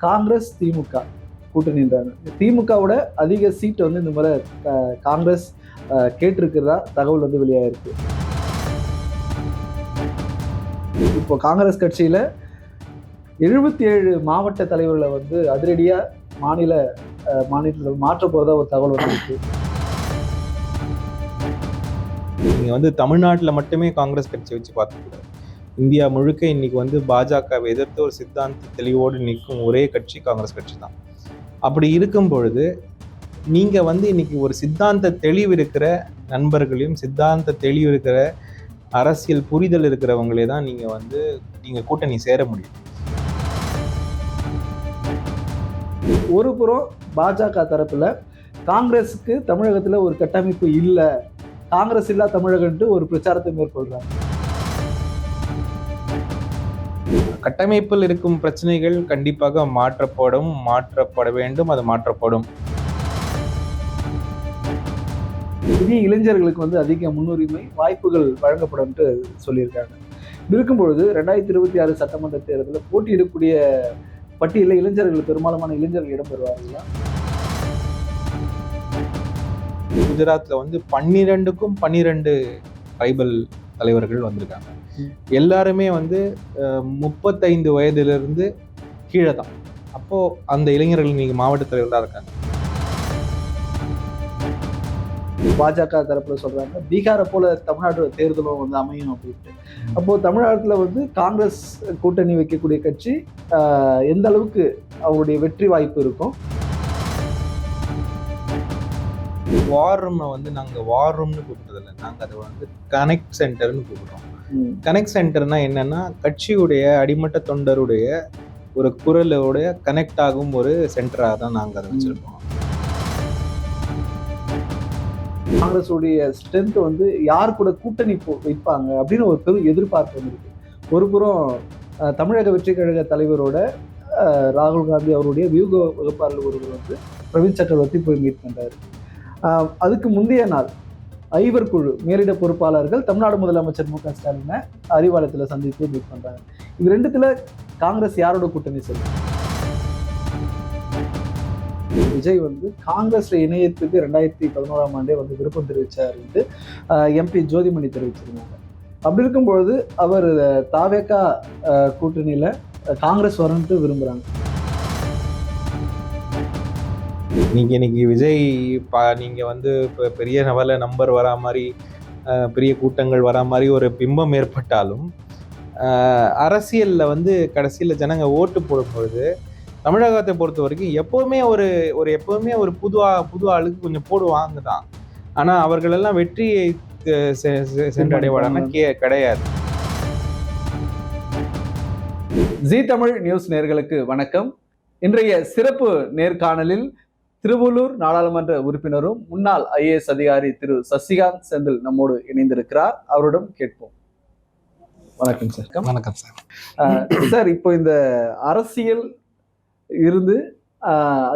காங்கிரஸ் திமுக கூட்டணின்றாங்க. திமுகவோட அதிக சீட் வந்து இந்த முறை காங்கிரஸ் கேட்டிருக்கிறதா தகவல் வந்து வெளியாயிருக்கு. இப்போ காங்கிரஸ் கட்சியில 77 மாவட்ட தலைவர்களை வந்து அதிரடியா மாநிலத்தில் மாற்ற போறதா ஒரு தகவல் வந்துருக்கு. நீங்க வந்து தமிழ்நாட்டில் மட்டுமே காங்கிரஸ் கட்சியை வச்சு பார்த்துக்கூடாது. இந்தியா முழுக்க இன்னைக்கு வந்து பாஜகவை எதிர்த்து ஒரு சித்தாந்த தெளிவோடு நிற்கும் ஒரே கட்சி காங்கிரஸ் கட்சி தான். அப்படி இருக்கும் பொழுது நீங்க வந்து இன்னைக்கு ஒரு சித்தாந்த தெளிவு இருக்கிற நண்பர்களையும் சித்தாந்த தெளிவு இருக்கிற அரசியல் புரிதல் இருக்கிறவங்களே தான் நீங்க கூட்டணி சேர முடியும். ஒரு புறம் பாஜக தரப்புல காங்கிரஸுக்கு தமிழகத்துல ஒரு கட்டமைப்பு இல்லை, காங்கிரஸ் இல்லா தமிழகன்ட்டு ஒரு பிரச்சாரத்தை மேற்கொள்றாங்க. கட்டமைப்பில் இருக்கும் பிரச்சனைகள் கண்டிப்பாக மாற்றப்பட வேண்டும், அது மாற்றப்படும். புதிய இளைஞர்களுக்கு வந்து அதிக முன்னுரிமை வாய்ப்புகள் வழங்கப்படும் சொல்லியிருக்காங்க. இருக்கும்பொழுது 2026 சட்டமன்ற தேர்தலில் போட்டியிடக்கூடிய பட்டியலில் இளைஞர்கள் பெரும்பாலான இளைஞர்கள் இடம்பெறுவார்களா? குஜராத்ல வந்து 12க்கும் 12 ட்ரைபல் தலைவர்கள் வந்திருக்காங்க. எல்லாருமே வந்து 35 வயதிலிருந்து கீழே தான். அப்போ அந்த இளைஞர்கள் நீங்க மாவட்ட தலைவர்களா இருக்காங்க. பாஜக தரப்புல சொல்றாங்க பீகாரை போல தமிழ்நாடு தேர்தலும் வந்து அமையும் அப்படின்ட்டு. அப்போ தமிழ்நாட்டில் வந்து காங்கிரஸ் கூட்டணி வைக்கக்கூடிய கட்சி எந்த அளவுக்கு அவருடைய வெற்றி வாய்ப்பு இருக்கும்? வார் ரூமை வந்து நாங்கள் வார் ரூம்னு கூப்பிட்டதில்லை, நாங்கள் அதை வந்து கனெக்ட் சென்டர்னு கூப்பிடுறோம். கனெக்ட் சென்டர்னா என்னன்னா கட்சியுடைய அடிமட்ட தொண்டருடைய ஒரு குரலோடைய கனெக்ட் ஆகும் ஒரு சென்டராக தான் நாங்கள் அதை வச்சிருக்கோம். காங்கிரஸ் உடைய ஸ்ட்ரென்த் வந்து யார் கூட கூட்டணி வைப்பாங்க அப்படின்னு ஒரு பெரும் எதிர்பார்ப்பு இருக்கு. ஒரு புறம் தமிழக வெற்றி கழக தலைவரோட ராகுல் காந்தி அவருடைய வியூக வகுப்பாளர் ஒருவர் வந்து பிரவீன் சக்கரவர்த்தி போய் மீட் பண்றாரு. அதுக்கு முந்தைய நாள் ஐவர் குழு மேலிட பொறுப்பாளர்கள் தமிழ்நாடு முதலமைச்சர் மு.க. ஸ்டாலினை அறிவாலயத்தில் சந்தித்து மீட் பண்றாங்க. இது ரெண்டுத்துல காங்கிரஸ் யாரோட கூட்டணி செல்லும்? விஜய் வந்து காங்கிரஸ்ல இணையத்துக்கு 2011ஆம் ஆண்டே வந்து விருப்பம் தெரிவிச்சார் என்று எம்பி ஜோதிமணி தெரிவிச்சிருந்தாங்க. அப்படி இருக்கும்பொழுது அவர் தாவேகா கூட்டணியில காங்கிரஸ் வரணும்னு விரும்புறாங்க. இன்னைக்கு விஜய் நீங்க வந்து இப்போ பெரிய நம்பர் வரா மாதிரி பெரிய கூட்டங்கள் வரா மாதிரி ஒரு பிம்பம் ஏற்பட்டாலும் அரசியல்ல வந்து கடைசியில் ஜனங்க ஓட்டு போடும்பொழுது தமிழகத்தை பொறுத்த வரைக்கும் எப்பவுமே ஒரு புது ஆளுக்கு கொஞ்சம் போடுவாங்க தான். ஆனா அவர்கள் எல்லாம் வெற்றியை சென்றடைவாங்கன்னா கிடையாது. ஜீ தமிழ் நியூஸ் நேயர்களுக்கு வணக்கம். இன்றைய சிறப்பு நேர்காணலில் திருவள்ளூர் நாடாளுமன்ற உறுப்பினரும் முன்னாள் IAS அதிகாரி திரு சசிகாந்த் செந்தில் நம்மோடு இணைந்திருக்கிறார். அவரிடம் கேட்போம். வணக்கம் சார். வணக்கம் சார். சார், இப்போ இந்த அரசியல் இருந்து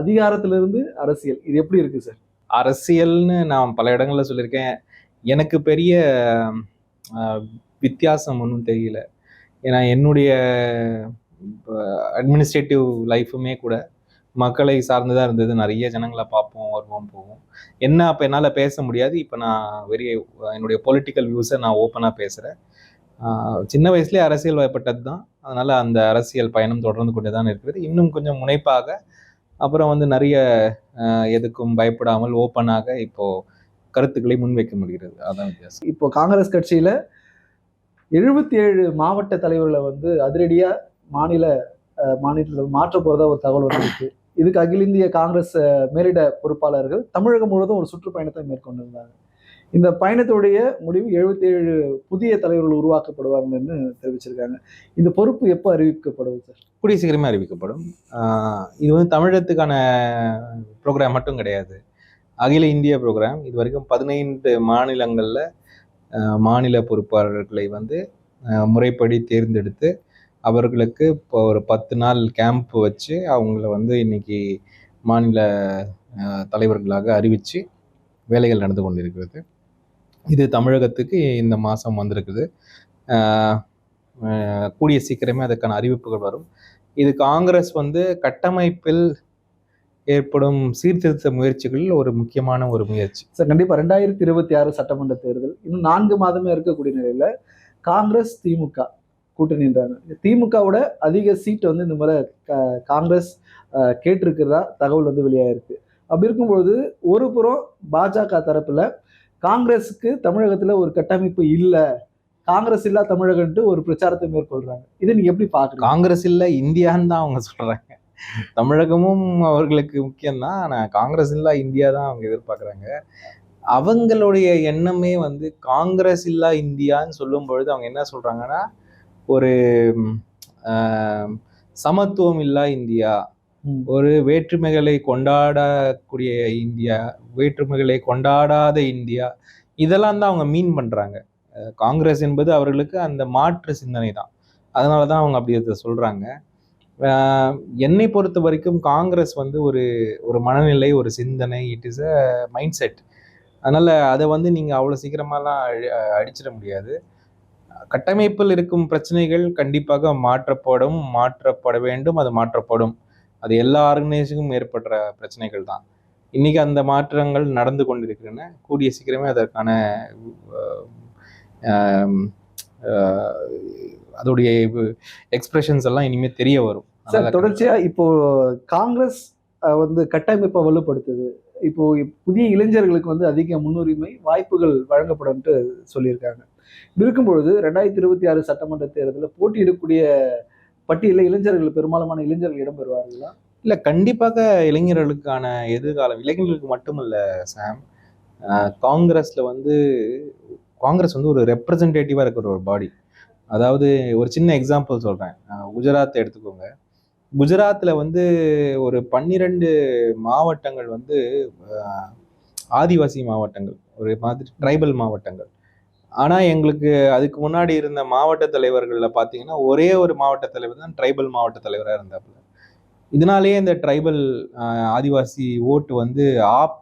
அதிகாரத்திலிருந்து அரசியல் இது எப்படி இருக்கு சார்? அரசியல்னு நான் பல இடங்கள்ல சொல்லியிருக்கேன். எனக்கு பெரிய வித்தியாசம் ஒன்றும் தெரியல. ஏன்னா என்னுடைய அட்மினிஸ்ட்ரேட்டிவ் லைஃபுமே கூட மக்களை சார்ந்துதான் இருந்தது. நிறைய ஜனங்களை பார்ப்போம், வருவோம், போவோம். என்ன அப்போ என்னால் பேச முடியாது. இப்போ நான் என்னுடைய பொலிட்டிக்கல் வியூஸை நான் ஓப்பனாக பேசுகிறேன். சின்ன வயசுலேயே அரசியல் வயப்பட்டது தான். அதனால் அந்த அரசியல் பயணம் தொடர்ந்து கொண்டு தான் இருக்கிறது. இன்னும் கொஞ்சம் முனைப்பாக அப்புறம் வந்து நிறைய எதுக்கும் பயப்படாமல் ஓப்பனாக இப்போது கருத்துக்களை முன்வைக்க முடிகிறது. அதான் வித்தியாசம். இப்போ காங்கிரஸ் கட்சியில் 77 மாவட்ட தலைவர்களை வந்து அதிரடியாக மாநிலத்தில் மாற்ற போகிறதா ஒரு தகவல் வந்துருக்கு. இதுக்கு அகில இந்திய காங்கிரஸ் மேலிட பொறுப்பாளர்கள் தமிழகம் முழுவதும் ஒரு சுற்றுப்பயணத்தை மேற்கொண்டிருந்தாங்க. இந்த பயணத்துடைய முடிவு 77 புதிய தலைவர்கள் உருவாக்கப்படுவாங்கன்னு தெரிவிச்சிருக்காங்க. இந்த பொறுப்பு எப்போ அறிவிக்கப்படுது சார்? கூடிய சீக்கிரமே அறிவிக்கப்படும். இது வந்து தமிழகத்துக்கான ப்ரோக்ராம் மட்டும் கிடையாது, அகில இந்திய ப்ரோக்ராம். இது வரைக்கும் 15 மாநிலங்களில் மாநில பொறுப்பாளர்களை வந்து முறைப்படி தேர்ந்தெடுத்து அவர்களுக்கு இப்போ ஒரு 10 நாள் கேம்ப் வச்சு அவங்கள வந்து இன்னைக்கு மாநில தலைவர்களாக அறிவித்து வேலைகள் நடந்து கொண்டிருக்கிறது. இது தமிழகத்துக்கு இந்த மாதம் வந்திருக்குது. கூடிய சீக்கிரமே அதுக்கான அறிவிப்புகள் வரும். இது காங்கிரஸ் வந்து கட்டமைப்பில் ஏற்படும் சீர்திருத்த முயற்சிகளில் ஒரு முக்கியமான ஒரு முயற்சி. சார் கண்டிப்பா 2026 சட்டமன்ற தேர்தல் இன்னும் 4 மாதமே இருக்கக்கூடிய நிலையில காங்கிரஸ் திமுக கூட்டணின்றாங்க. திமுகவோட அதிக சீட் வந்து இந்த முறை காங்கிரஸ் கேட்டிருக்கிறதா தகவல் வந்து வெளியாயிருக்கு. அப்படி இருக்கும்போது ஒரு புறம் பாஜக தரப்புல காங்கிரஸுக்கு தமிழகத்துல ஒரு கட்டமைப்பு இல்ல, காங்கிரஸ் இல்லா தமிழகன்ட்டு ஒரு பிரச்சாரத்தை மேற்கொள்றாங்க. இதை நீங்க எப்படி பாக்குறீங்க? காங்கிரஸ் இல்ல இந்தியான்னு தான் அவங்க சொல்றாங்க. தமிழகமும் அவர்களுக்கு முக்கியம்தான். ஆனா காங்கிரஸ் இல்லா இந்தியா தான் அவங்க எதிர்பார்க்குறாங்க. அவங்களுடைய எண்ணமே வந்து காங்கிரஸ் இல்லா இந்தியான்னு சொல்லும் பொழுது அவங்க என்ன சொல்றாங்கன்னா, ஒரு சமத்துவம் இல்லா இந்தியா, ஒரு வேற்றுமைகளை கொண்டாடக்கூடிய இந்தியா, வேற்றுமைகளை கொண்டாடாத இந்தியா, இதெல்லாம் தான் அவங்க மீன் பண்றாங்க. காங்கிரஸ் என்பது அவர்களுக்கு அந்த மாற்று சிந்தனை தான். அதனால தான் அவங்க அப்படி அதை சொல்றாங்க. என்னை பொறுத்த வரைக்கும் காங்கிரஸ் வந்து ஒரு ஒரு மனநிலை, ஒரு சிந்தனை, it is a mind set. அதனால அதை வந்து நீங்க அவ்வளவு சீக்கிரமாலாம் அடிச்சிட முடியாது. கட்டமைப்பில் இருக்கும் பிரச்சனைகள் கண்டிப்பாக மாற்றப்பட வேண்டும், அது மாற்றப்படும். அது எல்லா ஆர்கனைசேஷனுக்கும் ஏற்படுற பிரச்சனைகள் தான். இன்னைக்கு அந்த மாற்றங்கள் நடந்து கொண்டிருக்கின்றன. கூடிய சீக்கிரமே அதற்கான அதோடைய எக்ஸ்பிரஷன்ஸ் எல்லாம் இனிமே தெரிய வரும். சார் தொடர்ச்சியா இப்போ காங்கிரஸ் வந்து கட்டமைப்பை வலுப்படுத்துது. இப்போ புதிய இளைஞர்களுக்கு வந்து அதிக முன்னுரிமை வாய்ப்புகள் வழங்கப்படும் சொல்லியிருக்காங்க. இருக்கும்பொழுது 2026 சட்டமன்ற தேர்தலில் போட்டியிடக்கூடிய பட்டியலில் இளைஞர்கள் பெரும்பாலான இளைஞர்கள் இடம்பெறுவார்களா? இல்ல, கண்டிப்பாக இளைஞர்களுக்கான எதிர்காலம், இளைஞர்களுக்கு மட்டுமல்ல சாம், காங்கிரஸ்ல வந்து காங்கிரஸ் வந்து ஒரு ரெப்ரசன்டேட்டிவா இருக்கிற ஒரு பாடி. அதாவது ஒரு சின்ன எக்ஸாம்பிள் சொல்றேன். குஜராத்தை எடுத்துக்கோங்க. குஜராத்ல வந்து ஒரு 12 மாவட்டங்கள் வந்து ஆதிவாசி மாவட்டங்கள், ஒரு மாதிரி ட்ரைபல் மாவட்டங்கள். ஆனா எங்களுக்கு அதுக்கு முன்னாடி இருந்த மாவட்ட தலைவர்கள்ல பாத்தீங்கன்னா ஒரே ஒரு மாவட்ட தலைவர் தான் ட்ரைபல் மாவட்ட தலைவராக இருந்தாப்புல. இதனாலேயே இந்த ட்ரைபல் ஆதிவாசி ஓட்டு வந்து ஆப்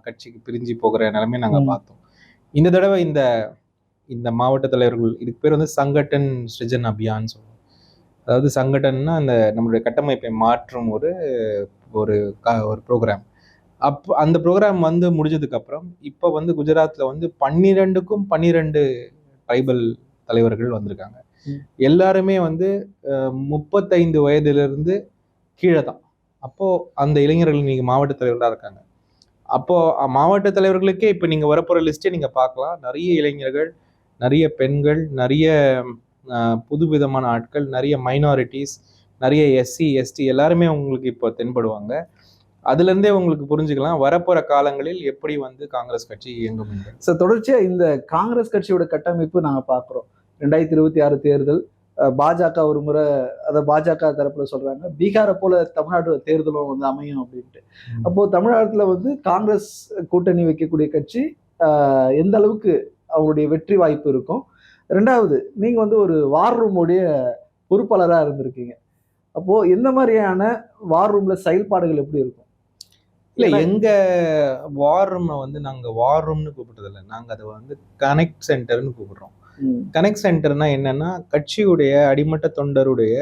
கட்சிக்கு பிரிஞ்சு போகிற நிலைமை நாங்க பார்த்தோம். இந்த தடவை இந்த மாவட்ட தலைவர்கள், இதுக்கு பேர் வந்து சங்கட்டன் சிருஜன் அபியான் சொல்லுவோம். அதாவது சங்கட்டன்னா அந்த நம்மளுடைய கட்டமைப்பை மாற்றும் ஒரு ஒரு ப்ரோக்ராம். அந்த ப்ரோக்ராம் வந்து முடிஞ்சதுக்கு அப்புறம் இப்போ வந்து குஜராத்ல வந்து 12க்கும் 12 ட்ரைபல் தலைவர்கள் வந்திருக்காங்க. எல்லாருமே வந்து 35 வயதிலிருந்து கீழே தான். அப்போ அந்த இளைஞர்கள் இன்னைக்கு மாவட்ட தலைவர்களாக இருக்காங்க. அப்போ மாவட்ட தலைவர்களுக்கே இப்போ நீங்க வரப்போற லிஸ்டே நீங்க பார்க்கலாம். நிறைய இளைஞர்கள், நிறைய பெண்கள், நிறைய புதுவிதமான ஆட்கள், நிறைய மைனாரிட்டிஸ், நிறைய எஸ்சி எஸ்டி எல்லாருமே உங்களுக்கு இப்போ தென்படுவாங்க. அதுல இருந்தே உங்களுக்கு புரிஞ்சுக்கலாம் வரப்போற காலங்களில் எப்படி வந்து காங்கிரஸ் கட்சி இயங்கும். சார் தொடர்ச்சியா இந்த காங்கிரஸ் கட்சியோட கட்டமைப்பு நாங்க பாக்குறோம். 2026 தேர்தல் பாஜக ஒரு முறை, அதை பாஜக தரப்புல சொல்றாங்க, பீகாரை போல தமிழ்நாடு தேர்தலும் வந்து அமையும் அப்படின்ட்டு. அப்போ தமிழ்நாட்டுல வந்து காங்கிரஸ் கூட்டணி வைக்கக்கூடிய கட்சி எந்த அளவுக்கு அவங்களுடைய வெற்றி வாய்ப்பு இருக்கும்? ரெண்டாவது, நீங்க வந்து ஒரு வார் ரூமுடைய பொறுப்பாளராக இருந்திருக்கீங்க. அப்போ எந்த மாதிரியான வார் ரூம்ல செயல்பாடுகள் எப்படி இருக்கும்? இல்ல, எங்க வார் ரூமை வந்து நாங்க வார் ரூம்னு கூப்பிட்டது இல்லை, நாங்க அதை வந்து கனெக்ட் சென்டர்னு கூப்பிடுறோம். கனெக்ட் சென்டர்னா என்னன்னா, கட்சியுடைய அடிமட்ட தொண்டருடைய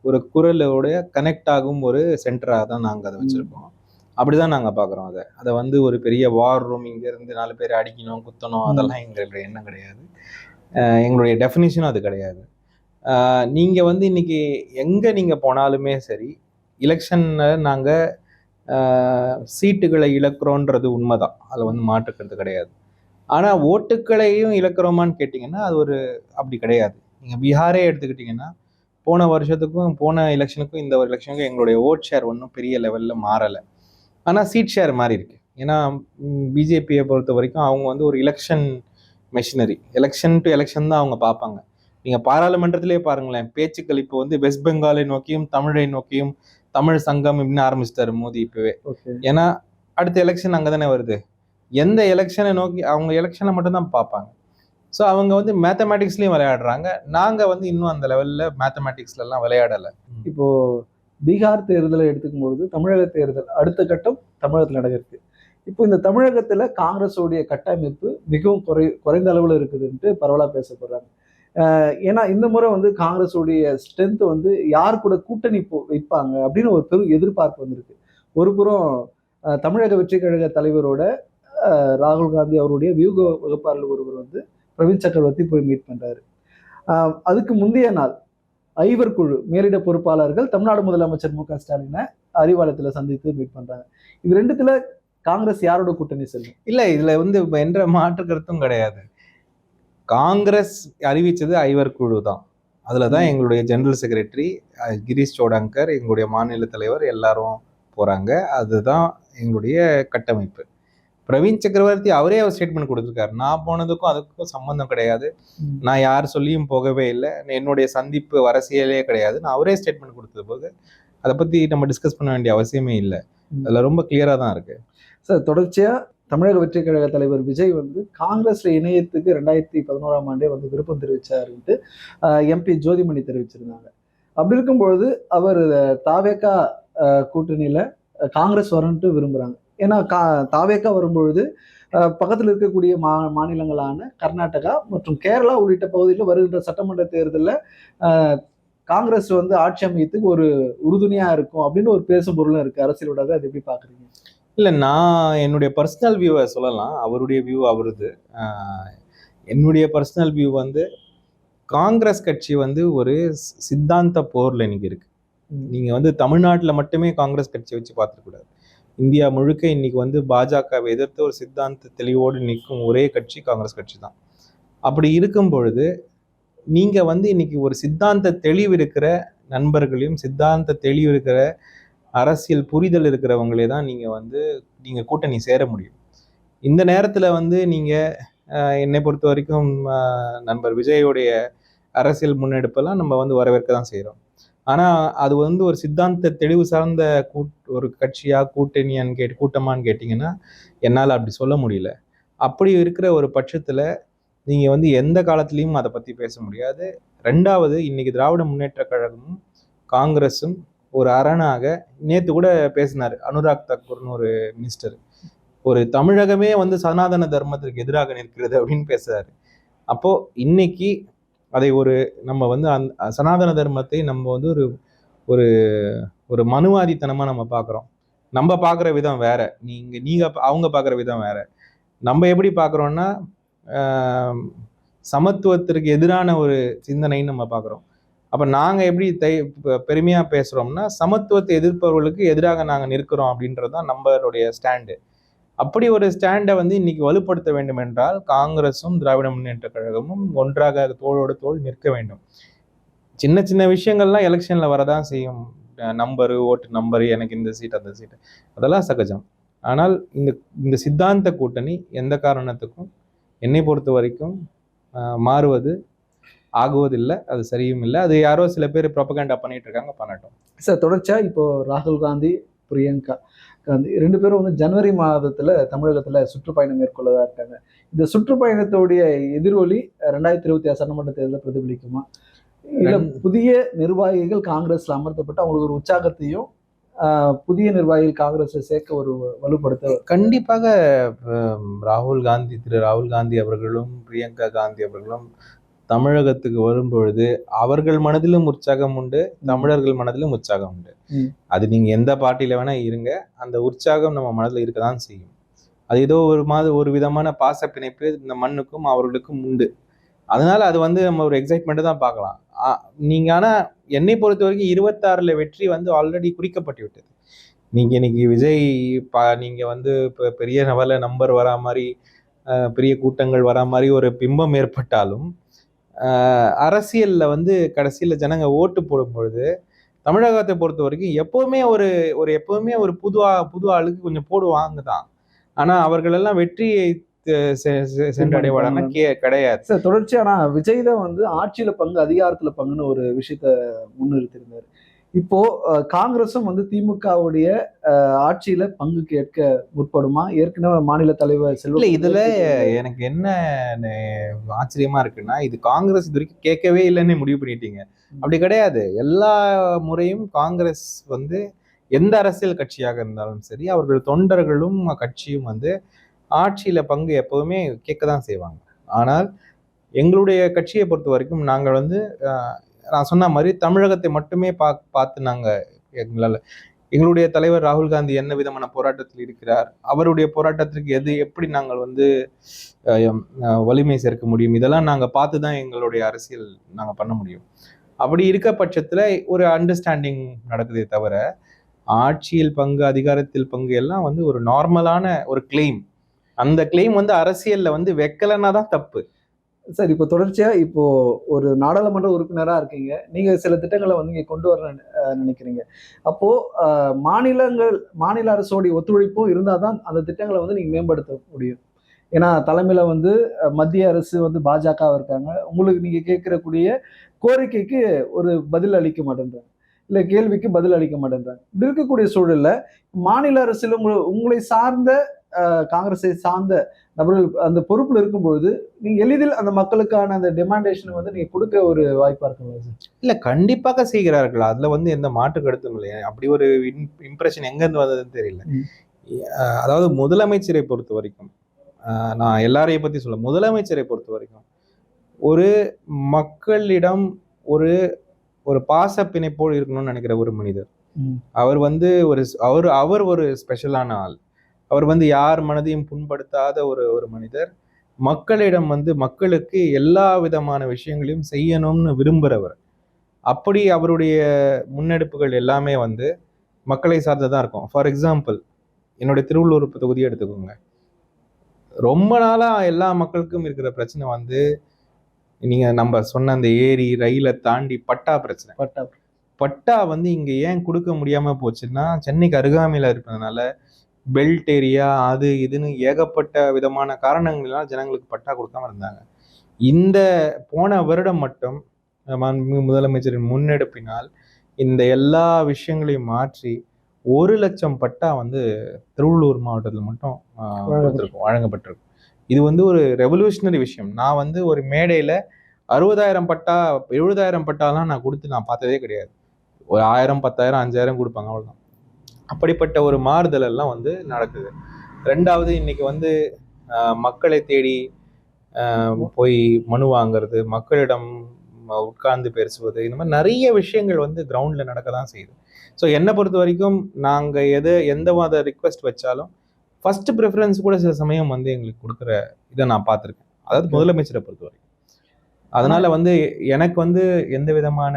ஒரு குரலோடைய கனெக்ட் ஆகும் ஒரு சென்டராக தான் நாங்க அதை வச்சிருக்கோம். அப்படிதான் நாங்க பாக்குறோம். அதை வந்து ஒரு பெரிய வார் ரூம், இங்க இருந்து 4 பேர் அடிக்கணும், குத்தணும், அதெல்லாம் எங்களுடைய எண்ணம் கிடையாது. எங்களுடைய டெஃபினிஷனும் அது கிடையாது. நீங்க வந்து இன்னைக்கு எங்க நீங்க போனாலுமே சரி, எலெக்ஷன்ல நாங்க சீட்டுகளை இழக்கிறோன்றது உண்மைதான், அதில் வந்து மாற்றுக்கிறது கிடையாது. ஆனா ஓட்டுக்களையும் இழக்கிறோமான்னு கேட்டிங்கன்னா அது ஒரு அப்படி கிடையாது. நீங்க பீகாரே எடுத்துக்கிட்டிங்கன்னா போன வருஷத்துக்கும் போன எலெக்ஷனுக்கும் இந்த ஒரு எலெக்ஷனுக்கும் எங்களுடைய ஓட் ஷேர் ஒன்றும் பெரிய லெவலில் மாறலை. ஆனால் சீட் ஷேர் மாறி இருக்கு. ஏன்னா பிஜேபியை பொறுத்த வரைக்கும் அவங்க வந்து ஒரு election machinery, election to election தான் அவங்க பார்ப்பாங்க. நீங்கள் பாராளுமன்றத்திலே பாருங்களேன், பேச்சுக்கள் இப்போ வந்து வெஸ்ட் பெங்காலை நோக்கியும் தமிழை நோக்கியும் தமிழ் சங்கம் இப்படின்னு ஆரம்பிச்சிட்டாரு மோடி இப்பவே. ஏன்னா அடுத்த எலெக்ஷன் அங்கே தானே வருது. எந்த எலெக்ஷனை நோக்கி அவங்க எலெக்ஷனை மட்டும்தான் பார்ப்பாங்க. ஸோ அவங்க வந்து மேத்தமேட்டிக்ஸ்லையும் விளையாடுறாங்க. நாங்கள் வந்து இன்னும் அந்த லெவலில் மேத்தமேட்டிக்ஸ்லாம் விளையாடலை. இப்போ பீகார் தேர்தலை எடுத்துக்கும் பொழுது தமிழக தேர்தல் அடுத்த கட்டம் தமிழகத்தில் நடக்கிறது. இப்போ இந்த தமிழகத்துல காங்கிரஸோடைய கட்டமைப்பு மிகவும் குறைந்த அளவில் இருக்குதுன்ட்டு பரவலாக பேசப்படுறாங்க. ஏன்னா இந்த முறை வந்து காங்கிரஸுடைய ஸ்ட்ரென்த் வந்து யார் கூட கூட்டணி வைப்பாங்க அப்படின்னு ஒரு பெரும் எதிர்பார்ப்பு வந்திருக்கு. ஒரு புறம் தமிழக வெற்றி கழக தலைவரோட ராகுல் காந்தி அவருடைய வியூக வகுப்பாளர் ஒருவர் வந்து பிரவீன் சக்கரவர்த்தி போய் மீட் பண்றாரு. அதுக்கு முந்தைய நாள் ஐவர் குழு மேலிட பொறுப்பாளர்கள் தமிழ்நாடு முதலமைச்சர் மு.க.ஸ்டாலினை அறிவாலயத்துல சந்தித்து மீட் பண்றாங்க. இது ரெண்டுத்துல காங்கிரஸ் யாரோட கூட்டணி செல்லும்? இல்ல இதுல வந்து என்ற மாற்று கருத்தும் கிடையாது. காங்கிரஸ் அறிவிச்சது ஐவர் குழு தான். அதுலதான் எங்களுடைய ஜெனரல் செக்ரட்டரி கிரீஷ் சோடங்கர், எங்களுடைய மாநில தலைவர் எல்லாரும் போறாங்க. அதுதான் எங்களுடைய கட்டமைப்பு. பிரவீன் சக்கரவர்த்தி அவரே ஒரு ஸ்டேட்மெண்ட் கொடுத்துருக்காரு. நான் போனதுக்கும் அதுக்கும் சம்பந்தம் கிடையாது, நான் யார் சொல்லியும் போகவே இல்லை, என்னுடைய சந்திப்பு அரசியலே கிடையாது, நான் அவரே ஸ்டேட்மெண்ட் கொடுத்தது போது அதை பத்தி நம்ம டிஸ்கஸ் பண்ண வேண்டிய அவசியமே இல்லை. அதுல ரொம்ப கிளியரா தான் இருக்கு. சார், தொடர்ச்சியா தமிழக வெற்றி கழக தலைவர் விஜய் வந்து காங்கிரஸ்ல இணையத்துக்கு 2011ஆம் ஆண்டே வந்து விருப்பம் தெரிவிச்சாருன்ட்டு எம்பி ஜோதிமணி தெரிவிச்சிருந்தாங்க. அப்படி இருக்கும்பொழுது அவர் தாவேகா கூட்டணியில காங்கிரஸ் வரணுன்ட்டு விரும்புறாங்க. ஏன்னா தாவேகா வரும்பொழுது பக்கத்தில் இருக்கக்கூடிய மாநிலங்களான கர்நாடகா மற்றும் கேரளா உள்ளிட்ட பகுதிகளில் வருகின்ற சட்டமன்ற தேர்தலில் காங்கிரஸ் வந்து ஆட்சி அமையத்துக்கு ஒரு உறுதுணையா இருக்கும் அப்படின்னு ஒரு பேசும் பொருளும் இருக்கு அரசியலோட. அது எப்படி பாக்குறீங்க? இல்லை, நான் என்னுடைய பர்சனல் வியூவை சொல்லலாம். அவருடைய வியூ அவருது. என்னுடைய பர்சனல் வியூ வந்து காங்கிரஸ் கட்சி வந்து ஒரு சித்தாந்த போர்ல இன்னைக்கு இருக்கு. நீங்க வந்து தமிழ்நாட்டில் மட்டுமே காங்கிரஸ் கட்சியை வச்சு பார்த்துக்கூடாது. இந்தியா முழுக்க இன்னைக்கு வந்து பாஜகவை எதிர்த்து ஒரு சித்தாந்த தெளிவோடு நிற்கும் ஒரே கட்சி காங்கிரஸ் கட்சி தான். அப்படி இருக்கும் பொழுது நீங்க வந்து இன்னைக்கு ஒரு சித்தாந்த தெளிவு இருக்கிற நண்பர்களையும் சித்தாந்த தெளிவு இருக்கிற அரசியல் புரிதல் இருக்கிறவங்களே தான் நீங்க கூட்டணி சேர முடியும். இந்த நேரத்துல வந்து நீங்க என்னை பொறுத்த வரைக்கும் நண்பர் விஜயோடைய அரசியல் முன்னெடுப்பெல்லாம் நம்ம வந்து வரவேற்க தான் செய்யறோம். ஆனா அது வந்து ஒரு சித்தாந்த தெளிவு சார்ந்த ஒரு கட்சியா கூட்டணியான்னு கூட்டமான்னு கேட்டீங்கன்னா என்னால் அப்படி சொல்ல முடியல. அப்படி இருக்கிற ஒரு பட்சத்துல நீங்க வந்து எந்த காலத்திலையும் அதை பத்தி பேச முடியாது. ரெண்டாவது, இன்னைக்கு திராவிட முன்னேற்ற கழகமும் காங்கிரஸும் ஒரு அரணாக நேத்து கூட பேசினாரு அனுராக் தாக்கூர்னு ஒரு மினிஸ்டர். ஒரு தமிழகமே வந்து சனாதன தர்மத்திற்கு எதிராக நிற்கிறது அப்படின்னு பேசுறாரு. அப்போ இன்னைக்கு அதை நம்ம வந்து அந்த சனாதன தர்மத்தை நம்ம வந்து ஒரு ஒரு மனுவாதித்தனமா நம்ம பார்க்குறோம். நம்ம பார்க்குற விதம் வேற, நீங்க அவங்க பார்க்குற விதம் வேற. நம்ம எப்படி பார்க்குறோம்னா சமத்துவத்திற்கு எதிரான ஒரு சிந்தனைன்னு நம்ம பார்க்குறோம். அப்ப நாங்க எப்படி பெருமையா பேசுறோம்னா சமத்துவத்தை எதிர்ப்பவர்களுக்கு எதிராக நாங்க நிற்கிறோம் அப்படின்றதுதான் நம்மளுடைய ஸ்டாண்டு. அப்படி ஒரு ஸ்டாண்டை வந்து இன்னைக்கு வலுப்படுத்த வேண்டும் என்றால் காங்கிரஸும் திராவிட முன்னேற்ற கழகமும் ஒன்றாக தோளோடு தோள் நிற்க வேண்டும். சின்ன சின்ன விஷயங்கள்லாம் எலெக்ஷன்ல வரதான் செய்யும். நம்பரு, ஓட்டு நம்பரு, எனக்கு இந்த சீட் அந்த சீட்டு, அதெல்லாம் சகஜம். ஆனால் இந்த சித்தாந்த கூட்டணி எந்த காரணத்துக்கும் என்னை பொறுத்த வரைக்கும் மாறுவது ஆகுவதில்லை. அது சரியும் இல்லை. அது யாரோ சில பேர் ப்ரொபகண்டா பண்ணிட்டு இருக்காங்க, பண்ணட்டும். சார், தொடர்ச்சியா இப்போ ராகுல் காந்தி, பிரியங்கா காந்தி 2 பேரும் வந்து ஜனவரி மாதத்துல தமிழகத்துல சுற்றுப்பயணம் மேற்கொள்ளதா இருக்காங்க. இந்த சுற்றுப்பயணத்தோடைய எதிரொலி 2026 சட்டமன்ற தேர்தலில் பிரதிபலிக்குமா? இல்ல புதிய நிர்வாகிகள் காங்கிரஸ்ல அமர்த்தப்பட்டு அவங்களுக்கு ஒரு உற்சாகத்தையும் புதிய நிர்வாகிகள் காங்கிரஸை சேர்க்க ஒரு வலுப்படுத்த கண்டிப்பாக திரு ராகுல் காந்தி அவர்களும் பிரியங்கா காந்தி அவர்களும் தமிழகத்துக்கு வரும்பொழுது அவர்கள் மனதிலும் உற்சாகம் உண்டு, தமிழர்கள் மனதிலும் உற்சாகம் உண்டு. அது நீங்க எந்த பார்ட்டியில வேணா இருங்க, அந்த உற்சாகம் நம்ம மனதில் இருக்கதான் செய்யும். அது ஏதோ ஒரு விதமான பாச பிணைப்பு இந்த மண்ணுக்கும் அவர்களுக்கும் உண்டு. அதனால அது வந்து நம்ம ஒரு எக்ஸைட்மெண்ட் தான் பார்க்கலாம். நீங்க ஆனா என்னை பொறுத்த வரைக்கும் 26ல வெற்றி வந்து ஆல்ரெடி குறிக்கப்பட்டு விட்டது. நீங்க இன்னைக்கு விஜய் நீங்க வந்து இப்போ பெரிய நம்பர் வரா மாதிரி பெரிய கூட்டங்கள் வரா மாதிரி ஒரு பிம்பம் ஏற்பட்டாலும் அரசியல்ல வந்து கடைசியில ஜனங்க ஓட்டு போடும் பொழுது தமிழகத்தை பொறுத்த வரைக்கும் எப்பவுமே எப்பவுமே ஒரு புது ஆளுக்கு கொஞ்சம் போடுவாங்க தான். ஆனா அவர்கள் எல்லாம் வெற்றியை சென்றடைவாங்க கிடையாது. சார், தொடர்ச்சியானா விஜய் தான் வந்து ஆட்சியில பங்கு, அதிகாரத்துல பங்குன்னு ஒரு விஷயத்த முன்னிறுத்திருந்தாரு. இப்போ காங்கிரஸும் வந்து திமுகவுடைய ஆட்சியில பங்கு கேட்க முற்படுமா? ஏற்கனவே மாநில தலைவர் செல்வம் இதுல எனக்கு என்ன ஆச்சரியமா இருக்குன்னா, இது காங்கிரஸ் இது வரைக்கும் கேட்கவே இல்லைன்னு முடிவு பண்ணிட்டீங்க. அப்படி கிடையாது. எல்லா முறையும் காங்கிரஸ் வந்து எந்த அரசியல் கட்சியாக இருந்தாலும் சரி, அவர்கள் தொண்டர்களும் கட்சியும் வந்து ஆட்சியில பங்கு எப்பவுமே கேட்கதான் செய்வாங்க. ஆனால் எங்களுடைய கட்சியை பொறுத்த வரைக்கும் நாங்கள் வந்து நான் சொன்ன மாதிரி தமிழகத்தை மட்டுமே பார்த்து நாங்கள் எங்களுடைய தலைவர் ராகுல் காந்தி என்ன விதமான போராட்டத்தில் இருக்கிறார், அவருடைய போராட்டத்திற்கு எப்படி நாங்கள் வந்து வலிமை சேர்க்க முடியும், இதெல்லாம் நாங்கள் பார்த்து தான் எங்களுடைய அரசியல் நாங்கள் பண்ண முடியும். அப்படி இருக்க பட்சத்தில் ஒரு அண்டர்ஸ்டாண்டிங் நடக்குதே தவிர ஆட்சியில் பங்கு, அதிகாரத்தில் பங்கு எல்லாம் வந்து ஒரு நார்மலான ஒரு கிளைம். அந்த கிளைம் வந்து அரசியல்ல வந்து வைக்கலன்னா தான் தப்பு. சார், இப்போ தொடர்ச்சியா இப்போ ஒரு நாடாளுமன்ற உறுப்பினரா இருக்கீங்க, நீங்க சில திட்டங்களை வந்து இங்க கொண்டு வர நினைக்கிறீங்க. அப்போ மாநில அரசோடைய ஒத்துழைப்பும் இருந்தாதான் அந்த திட்டங்களை வந்து நீங்க மேம்படுத்த முடியும். ஏன்னா தலைமையில வந்து மத்திய அரசு வந்து பாஜக இருக்காங்க. உங்களுக்கு நீங்க கேட்கக்கூடிய கோரிக்கைக்கு ஒரு பதில் அளிக்க மாட்டேன்றாங்க, இல்ல கேள்விக்கு பதில் அளிக்க மாட்டேன்றாங்க. இப்படி இருக்கக்கூடிய சூழல்ல மாநில அரசில் உங்களை சார்ந்த காங்கிரஸை சார்ந்த நபர்கள் அந்த பொறுப்புல இருக்கும்பொழுது நீங்க எளிதில் அந்த மக்களுக்கான அந்த டிமாண்டேஷன் வந்து நீங்க கொடுக்க ஒரு வாய்ப்பா இருக்குங்களா சார்? இல்ல, கண்டிப்பாக செய்கிறார்கள். அதுல வந்து எந்த மாற்று கருத்தும் இல்லையா. அப்படி ஒரு இம்ப்ரெஷன் எங்க இருந்து வந்ததுன்னு தெரியல. அதாவது முதலமைச்சரை பொறுத்த வரைக்கும், நான் எல்லாரையும் பத்தி சொல்ல, முதலமைச்சரை பொறுத்த வரைக்கும் ஒரு மக்களிடம் ஒரு ஒரு பாச பிணைப்போடு இருக்கணும்னு நினைக்கிற ஒரு மனிதர். அவர் வந்து அவர் ஒரு ஸ்பெஷலான ஆள். அவர் வந்து யார் மனதையும் புண்படுத்தாத ஒரு மனிதர். மக்களிடம் வந்து மக்களுக்கு எல்லா விதமான விஷயங்களையும் செய்யணும்னு விரும்புகிறவர். அப்படி அவருடைய முன்னெடுப்புகள் எல்லாமே வந்து மக்களை சார்ந்ததான் இருக்கும். ஃபார் எக்ஸாம்பிள், என்னுடைய திருவள்ளூர் தொகுதியை எடுத்துக்கோங்க. ரொம்ப நாளா எல்லா மக்களுக்கும் இருக்கிற பிரச்சனை வந்து நீங்க நம்ம சொன்ன அந்த ஏரி ரயிலை தாண்டி பட்டா பிரச்சனை. பட்டா வந்து இங்க ஏன் கொடுக்க முடியாம போச்சுன்னா, சென்னைக்கு அருகாமையில இருப்பதனால பெல்ட் ஏரியா அது இதுன்னு ஏகப்பட்ட விதமான காரணங்களால் ஜனங்களுக்கு பட்டா கொடுக்காம இருந்தாங்க. இந்த போன வருடம் மட்டும் முதலமைச்சரின் முன்னெடுப்பினால் இந்த எல்லா விஷயங்களையும் மாற்றி 1,00,000 பட்டா வந்து திருவள்ளூர் மாவட்டத்தில் மட்டும் வழங்கப்பட்டிருக்கு. இது வந்து ஒரு ரெவல்யூஷனரி விஷயம். நான் வந்து ஒரு மேடையில 60,000 பட்டா 70,000 பட்டாலாம் நான் கொடுத்து நான் பார்த்ததே கிடையாது. ஒரு 1000 10,000 5,000 கொடுப்பாங்க, அவ்வளவுதான். அப்படிப்பட்ட ஒரு மாறுதல் எல்லாம் வந்து நடக்குது. ரெண்டாவது, இன்னைக்கு வந்து மக்களை தேடி போய் மனு வாங்குறது, மக்களிடம் உட்கார்ந்து பேசுவது, இந்த மாதிரி நிறைய விஷயங்கள் வந்து கிரவுண்ட்ல நடக்க தான் செய்யுது. ஸோ என்னை பொறுத்த வரைக்கும் நாங்கள் எந்த மாதிரி ரிக்வெஸ்ட் வச்சாலும் ஃபர்ஸ்ட் ப்ரிஃபரன்ஸ் கூட சில சமயம் வந்து எங்களுக்கு கொடுக்குற இதை நான் பார்த்துருக்கேன். அதாவது முதலமைச்சரை பொறுத்த வரைக்கும். அதனால வந்து எனக்கு வந்து எந்த விதமான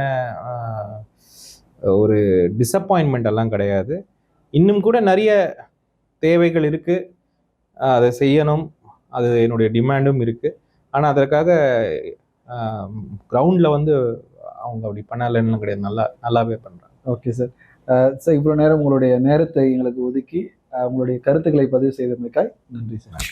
ஒரு டிசப்பாயின்மெண்ட் எல்லாம் கிடையாது. இன்னும் கூட நிறைய தேவைகள் இருக்கு, அதை செய்யணும், அது என்னுடைய டிமாண்டும் இருக்கு. ஆனால் அதற்காக கிரவுண்ட்ல வந்து அவங்க அப்படி பண்ணலன்னு கிடையாது, நல்லாவே பண்றாங்க. Okay sir. சார், இவ்வளோ நேரம் உங்களுடைய நேரத்தை எங்களுக்கு ஒதுக்கி உங்களுடைய கருத்துக்களை பதிவு செய்தமைக்காய் நன்றி சார்.